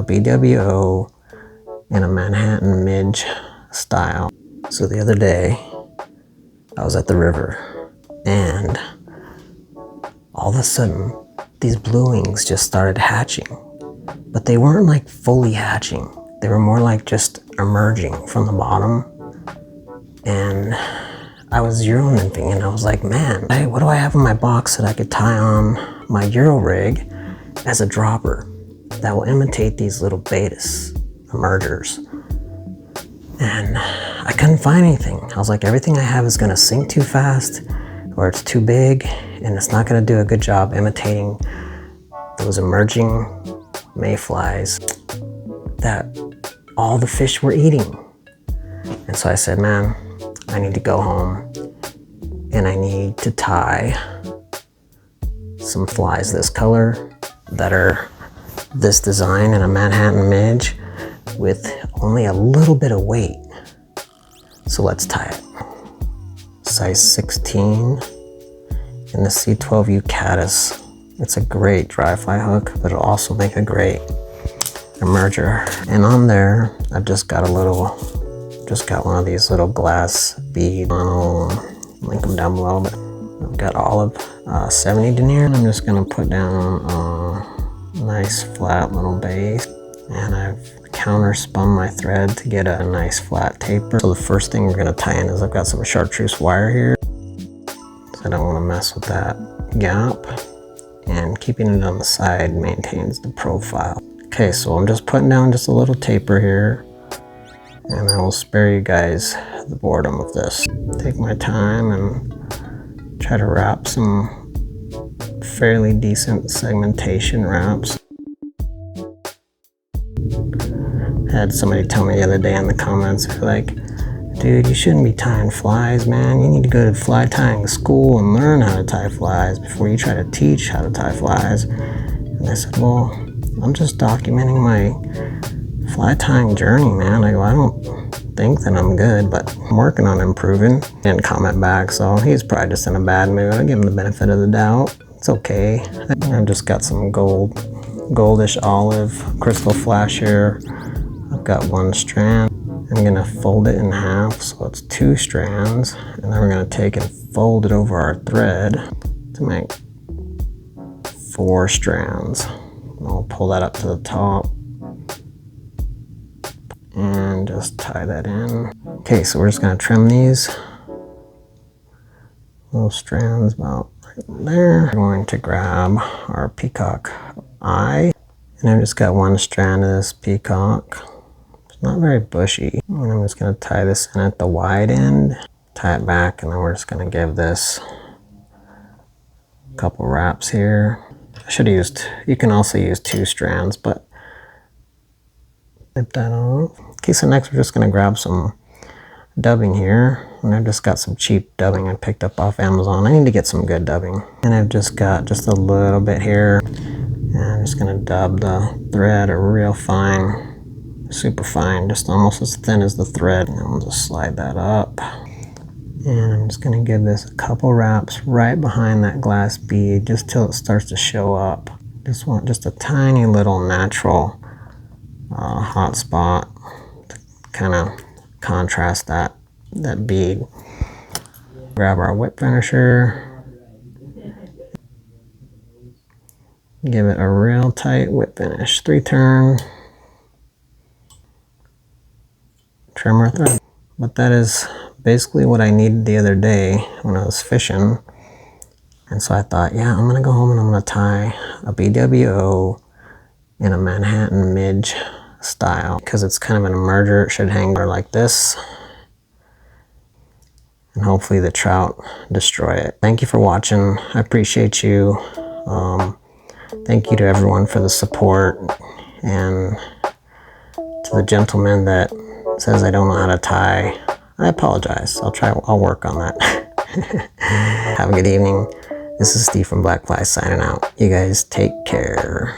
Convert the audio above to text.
BWO in a Manhattan Midge style. So the other day, I was at the river and all of a sudden, these blue wings just started hatching. But they weren't like fully hatching. They were more like just emerging from the bottom. And I was Euroing and thinking, I was like, man, hey, what do I have in my box that I could tie on my Euro rig as a dropper that will imitate these little betas, emergers? And I couldn't find anything. I was like, everything I have is gonna sink too fast, or it's too big, and it's not gonna do a good job imitating those emerging mayflies that all the fish were eating. And so I said, man, I need to go home and I need to tie some flies this color that are this design in a Manhattan Midge with only a little bit of weight. So let's tie it. Size 16 in the C12U Caddis. It's a great dry fly hook, but it'll also make a great emerger. And on there, I've just got one of these little glass bead. I'll link them down below, but I've got olive 70 denier. I'm just gonna put down a nice flat little base, and I've counter spun my thread to get a nice flat taper. So the first thing we're gonna tie in is I've got some chartreuse wire here. So I don't wanna mess with that gap, and keeping it on the side maintains the profile. Okay, so I'm just putting down just a little taper here, and I will spare you guys the boredom of this. Take my time and try to wrap some fairly decent segmentation wraps. I had somebody tell me the other day in the comments, like, dude, you shouldn't be tying flies, man. You need to go to fly tying school and learn how to tie flies before you try to teach how to tie flies. And I said, well, I'm just documenting my fly tying journey, man. I go, I don't think that I'm good, but I'm working on improving. Didn't comment back, so he's probably just in a bad mood. I give him the benefit of the doubt. It's okay. I've just got some goldish olive crystal flash here. I've got one strand. I'm gonna fold it in half, so it's 2 strands, and then we're gonna take and fold it over our thread to make 4 strands. I'll pull that up to the top and just tie that in. Okay, so we're just gonna trim these little strands about right there. We're going to grab our peacock eye, and I've just got 1 strand of this peacock. It's not very bushy, and I'm just gonna tie this in at the wide end, tie it back, and then we're just gonna give this a couple wraps here. I should have used, you can also use 2 strands, but snip that off. Okay, so next we're just gonna grab some dubbing here, and I've just got some cheap dubbing I picked up off Amazon. I need to get some good dubbing, and I've just got just a little bit here, and I'm just gonna dub the thread a real fine, super fine, just almost as thin as the thread, and I'll just slide that up. And I'm just gonna give this a couple wraps right behind that glass bead, just till it starts to show up. Just want just a tiny little natural hot spot to kind of contrast that bead. Grab our whip finisher. Give it a real tight whip finish. 3 turn. Trim our thread. But that is basically what I needed the other day when I was fishing. And so I thought, yeah, I'm gonna go home and I'm gonna tie a BWO in a Manhattan Midge style, because it's kind of an emerger. It should hang like this, and hopefully the trout destroy it. Thank you for watching. I appreciate you. Thank you to everyone for the support, and to the gentleman that says I don't know how to tie, I apologize. I'll work on that. Have a good evening. This is Steve from Black Fly signing out. You guys take care.